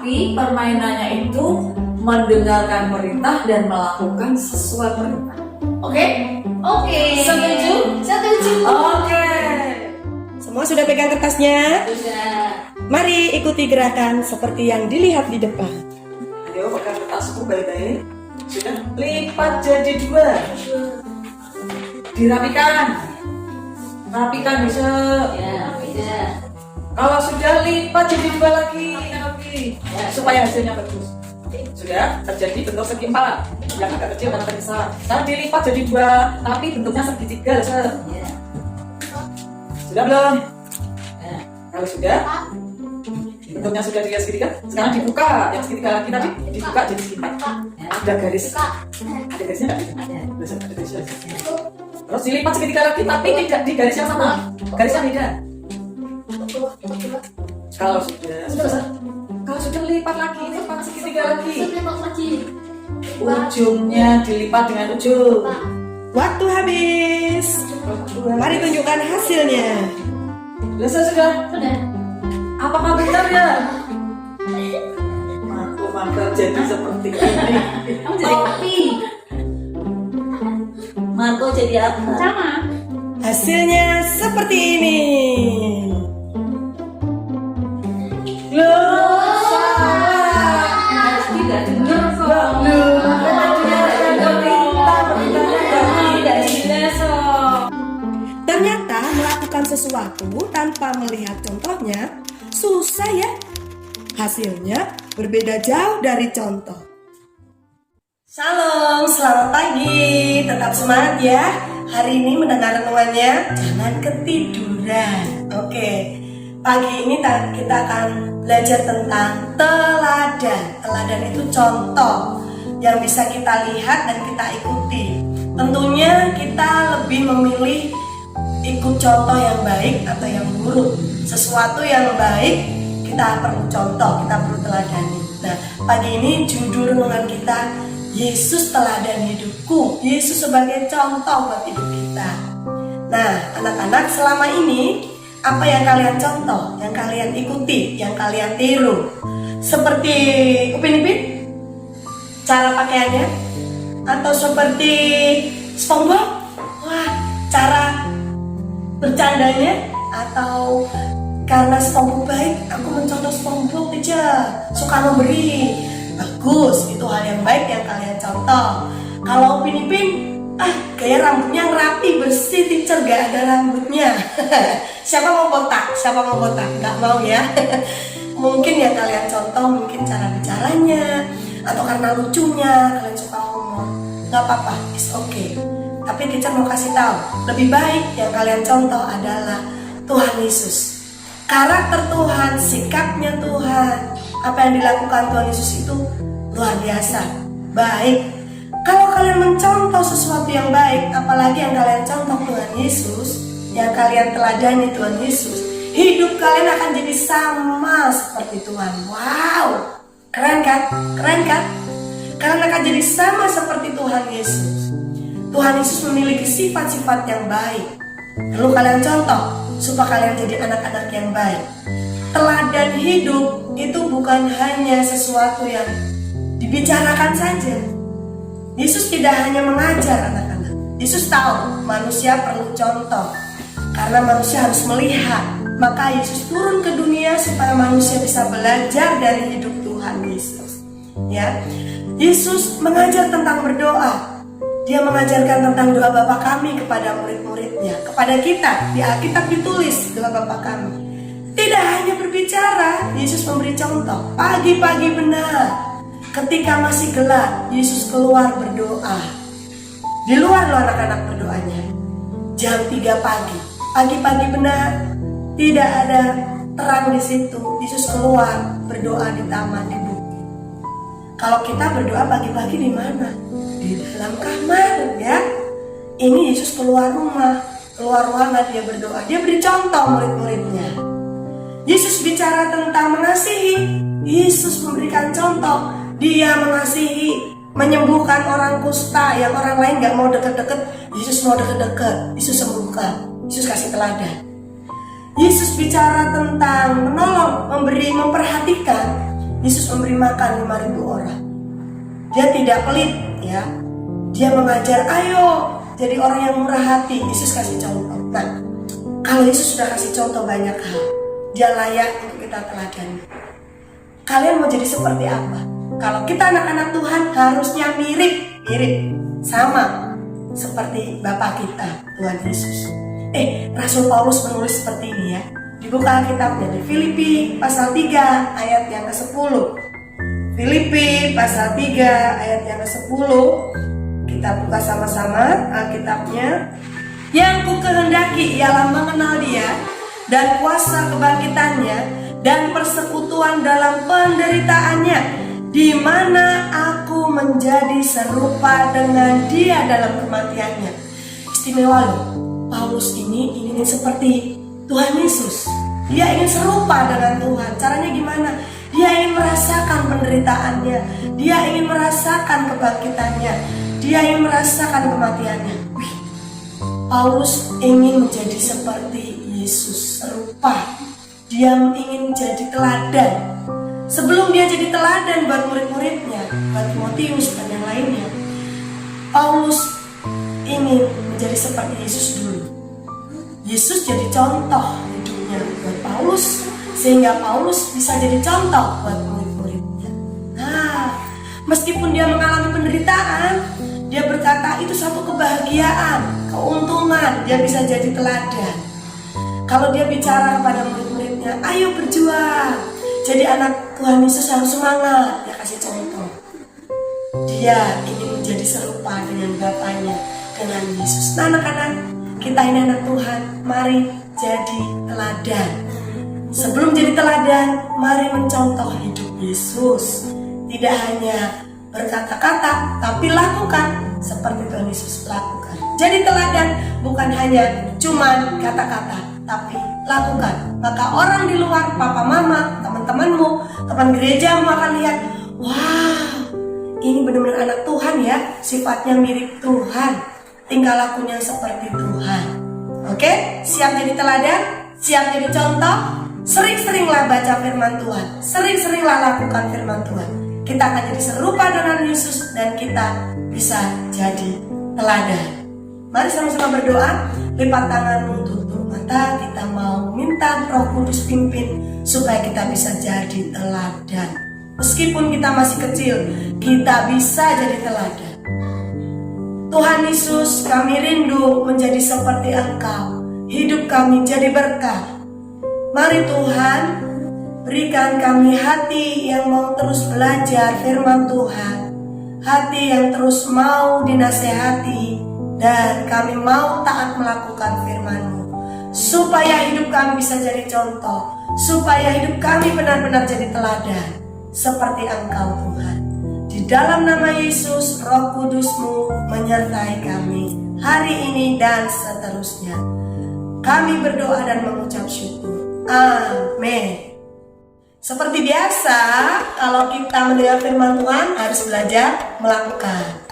Tapi permainannya itu mendengarkan perintah dan melakukan sesuai perintah. Oke? Oke. Setuju? Setuju. Oke. Semua sudah pegang kertasnya? Sudah. Mari ikuti gerakan seperti yang dilihat di depan. Ayo pegang kertasku baik-baik. Sudah lipat jadi 2. Dirapikan. Rapikan bisa. Ya, bisa. Kalau sudah lipat jadi 2 lagi. Ya, supaya hasilnya bagus. Sudah terjadi bentuk segi 4 yang agak kecil dan agak besar. Sekarang dilipat jadi 2, tapi bentuknya segitiga. Ya. Sudah belum? Ya. Kalau sudah, bentuknya sudah dia segitiga. Sekarang dibuka, yang segitiga lagi tadi dibuka jadi segi 4. Ada garis. Ada garisnya nggak? Ada garisnya. Terus dilipat segitiga lagi, tapi tidak di garis yang sama. Garisnya beda. Kalau sudah lipat lagi, lipat segitiga lagi. Ujungnya dilipat dengan ujung. Waktu habis. Mari tunjukkan hasilnya. Sudah. Sudah. Apakah benar ya? Aku makan jadi seperti ini. Kamu jadi kopi. Marco jadi apa? Sama. Hasilnya seperti ini. Loh, salah. Tidak dengar kok. Tidak jelas kok. Ternyata melakukan sesuatu tanpa melihat contohnya susah ya. Hasilnya berbeda jauh dari contoh. Salam, selamat pagi. Tetap semangat ya. Hari ini mendengar renungannya, jangan ketiduran. Oke, pagi ini kita akan belajar tentang teladan. Teladan itu contoh yang bisa kita lihat dan kita ikuti. Tentunya kita lebih memilih ikut contoh yang baik atau yang buruk. Sesuatu yang baik kita perlu contoh, kita perlu teladani. Nah, pagi ini judul renungan kita, Yesus teladan hidupku. Yesus sebagai contoh buat hidup kita. Nah, anak-anak, selama ini apa yang kalian contoh, yang kalian ikuti, yang kalian tiru? Seperti Upin Ipin cara pakaiannya, atau seperti SpongeBob, wah cara bercandanya, atau karena SpongeBob baik aku mencontoh SpongeBob aja, suka memberi. Bagus, itu hal yang baik yang kalian contoh. Kalau Upin Ipin, gaya rambutnya yang rapi, bersih, teacher, gak ada rambutnya. Siapa mau botak? Siapa mau botak? Gak mau ya. Mungkin yang kalian contoh, mungkin cara bicaranya, atau karena lucunya kalian suka ngomong. Gak apa-apa, it's okay. Tapi teacher mau kasih tahu, lebih baik yang kalian contoh adalah Tuhan Yesus. Karakter Tuhan, sikapnya Tuhan, apa yang dilakukan Tuhan Yesus itu luar biasa, baik. Kalau kalian mencontoh sesuatu yang baik, apalagi yang kalian contoh Tuhan Yesus, yang kalian teladani Tuhan Yesus, hidup kalian akan jadi sama seperti Tuhan. Wow, keren kan? Keren kan? Kalian akan jadi sama seperti Tuhan Yesus. Tuhan Yesus memiliki sifat-sifat yang baik. Perlu kalian contoh supaya kalian jadi anak-anak yang baik. Teladan hidup itu bukan hanya sesuatu yang dibicarakan saja. Yesus tidak hanya mengajar anak-anak. Yesus tahu manusia perlu contoh, karena manusia harus melihat. Maka Yesus turun ke dunia supaya manusia bisa belajar dari hidup Tuhan Yesus. Ya, Yesus mengajar tentang berdoa. Dia mengajarkan tentang doa Bapa kami kepada murid-muridnya, kepada kita. Di Alkitab ditulis doa Bapa kami. Tidak hanya berbicara, Yesus memberi contoh. Pagi-pagi benar, ketika masih gelap, Yesus keluar berdoa. Di luar lo anak-anak berdoanya. Jam 3 pagi, pagi-pagi benar, tidak ada terang di situ. Yesus keluar berdoa di taman, di bukit. Kalau kita berdoa pagi-pagi di mana? Di dalam kamar, ya. Ini Yesus keluar rumah, keluar ruangan, dia berdoa. Dia beri contoh murid-muridnya. Yesus bicara tentang mengasihi. Yesus memberikan contoh. Dia mengasihi, menyembuhkan orang kusta yang orang lain gak mau deket-deket. Yesus mau deket-deket, Yesus sembuhkan. Yesus kasih teladan. Yesus bicara tentang menolong, memberi, memperhatikan. Yesus memberi makan 5.000 orang. Dia tidak pelit, ya. Dia mengajar, ayo jadi orang yang murah hati. Yesus kasih contoh. Nah, kalau Yesus sudah kasih contoh banyak hal, dia layak untuk kita teladani. Kalian mau jadi seperti apa? Kalau kita anak-anak Tuhan harusnya mirip sama seperti Bapa kita, Tuhan Yesus. Rasul Paulus menulis seperti ini, ya. Dibuka Alkitabnya di Filipi pasal 3 ayat yang ke-10. Filipi pasal 3 ayat yang ke-10. Kita buka sama-sama Alkitabnya. Yang ku kehendaki ialah mengenal Dia dan kuasa kebangkitannya dan persekutuan dalam penderitaannya, di mana aku menjadi serupa dengan Dia dalam kematiannya. Istimewa loh, Paulus ini ingin seperti Tuhan Yesus. Dia ingin serupa dengan Tuhan. Caranya gimana? Dia ingin merasakan penderitaannya, dia ingin merasakan kebangkitannya, dia ingin merasakan kematiannya. Paulus ingin menjadi seperti Yesus, serupa. Dia ingin jadi teladan. Sebelum dia jadi teladan buat murid-muridnya, buat Timotius dan yang lainnya, Paulus ingin menjadi seperti Yesus dulu. Yesus jadi contoh hidupnya buat Paulus, sehingga Paulus bisa jadi contoh buat murid-muridnya. Nah, meskipun dia mengalami penderitaan, dia berkata itu suatu kebahagiaan, keuntungan, dia bisa jadi teladan. Kalau dia bicara kepada murid-muridnya, ayo berjuang, jadi anak Tuhan Yesus harus semangat, dia kasih contoh. Dia ingin menjadi serupa dengan Bapaknya, dengan Yesus. Nah anak-anak, kita ini anak Tuhan, mari jadi teladan. Sebelum jadi teladan, mari mencontoh hidup Yesus. Tidak hanya berkata-kata, tapi lakukan seperti Tuhan Yesus lakukan. Jadi teladan bukan hanya cuman kata-kata, tapi lakukan. Maka orang di luar, papa mama, teman-temanmu, teman gerejamu akan lihat, wow, ini benar-benar anak Tuhan ya, sifatnya mirip Tuhan, tingkah lakunya seperti Tuhan. Oke, siap jadi teladan? Siap jadi contoh? Sering-seringlah baca firman Tuhan, sering-seringlah lakukan firman Tuhan. Kita akan jadi serupa dengan Yesus dan kita bisa jadi teladan. Mari sama-sama berdoa, lipat tanganmu, tutup mata, kita mau minta Roh Kudus pimpin supaya kita bisa jadi teladan. Meskipun kita masih kecil, kita bisa jadi teladan. Tuhan Yesus, kami rindu menjadi seperti Engkau. Hidup kami jadi berkat. Mari Tuhan, berikan kami hati yang mau terus belajar firman Tuhan, hati yang terus mau dinasehati, dan kami mau taat melakukan firman-Mu, supaya hidup kami bisa jadi contoh, supaya hidup kami benar-benar jadi teladan seperti Engkau Tuhan. Di dalam nama Yesus, Roh Kudus-Mu menyertai kami hari ini dan seterusnya. Kami berdoa dan mengucap syukur. Amin. Seperti biasa, kalau kita mendengar firman Tuhan harus belajar melakukan.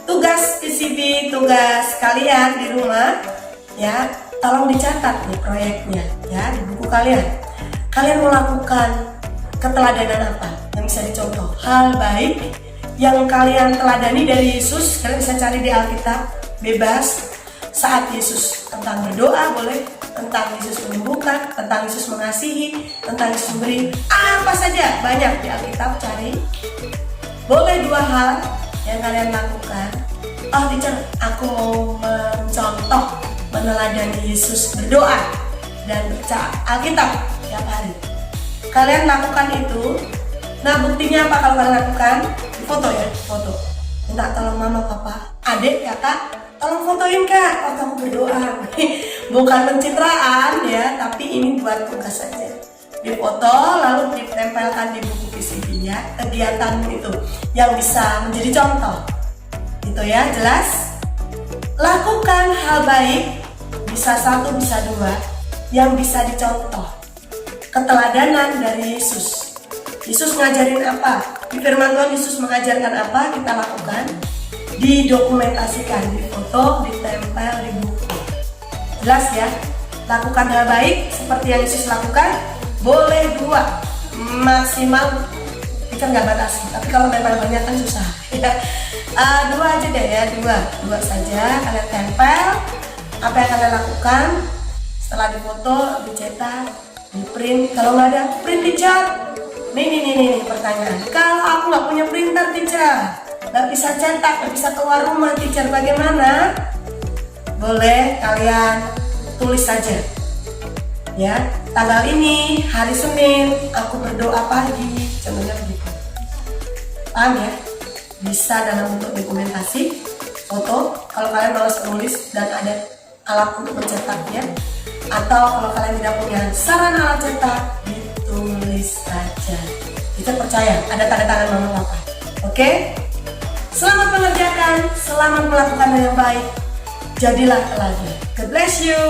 Tugas PCB, tugas kalian di rumah, ya, tolong dicatat nih proyeknya, ya, di buku kalian. Kalian melakukan keteladanan apa yang bisa dicontoh? Hal baik yang kalian teladani dari Yesus, kalian bisa cari di Alkitab, bebas. Saat Yesus tentang berdoa boleh, tentang Yesus menyembuhkan, tentang Yesus mengasihi, tentang Yesus memberi, apa saja banyak di Alkitab, cari. Boleh 2 hal yang kalian lakukan. Oh teacher, aku mau mencontoh, meneladani Yesus berdoa dan baca Alkitab tiap hari. Kalian lakukan itu. Nah buktinya apa kalau kalian lakukan? Foto ya, foto. Minta tolong mama, papa, adik, kakak, tolong fotoin kak waktu aku berdoa. Bukan pencitraan ya, tapi ini buat tugas saja. Difoto lalu ditempelkan di buku PCB-nya, kegiatanmu itu yang bisa menjadi contoh. Itu ya, jelas? Lakukan hal baik, bisa 1, bisa 2, yang bisa dicontoh. Keteladanan dari Yesus. Yesus ngajarin apa? Di firman Tuhan Yesus mengajarkan apa, kita lakukan. Didokumentasikan, difoto, ditempel di buku. Jelas ya? Lakukan hal baik seperti yang Yesus lakukan. Boleh 2, maksimal kita nggak batasi. Tapi kalau memang banyak kan susah. 2 aja deh ya, 2 saja. Kalian tempel apa yang kalian lakukan. Setelah difoto, dicetak, di print. Kalau nggak ada print, dicat. Nih pertanyaan. Kalau aku nggak punya printer, teacher, nggak bisa cetak, nggak bisa keluar rumah, teacher, bagaimana? Boleh kalian tulis saja. Ya, tanggal ini, hari Senin, aku berdoa pagi, contohnya begitu. Paham ya? Bisa dalam bentuk dokumentasi, foto, kalau kalian malas menulis dan ada alat untuk mencetaknya, atau kalau kalian tidak punya sarana alat cetak, ditulis saja. Kita percaya ada tanda tangan mama papa. Oke? Selamat mengerjakan, selamat melakukan hal yang baik. Jadilah teladan. God bless you.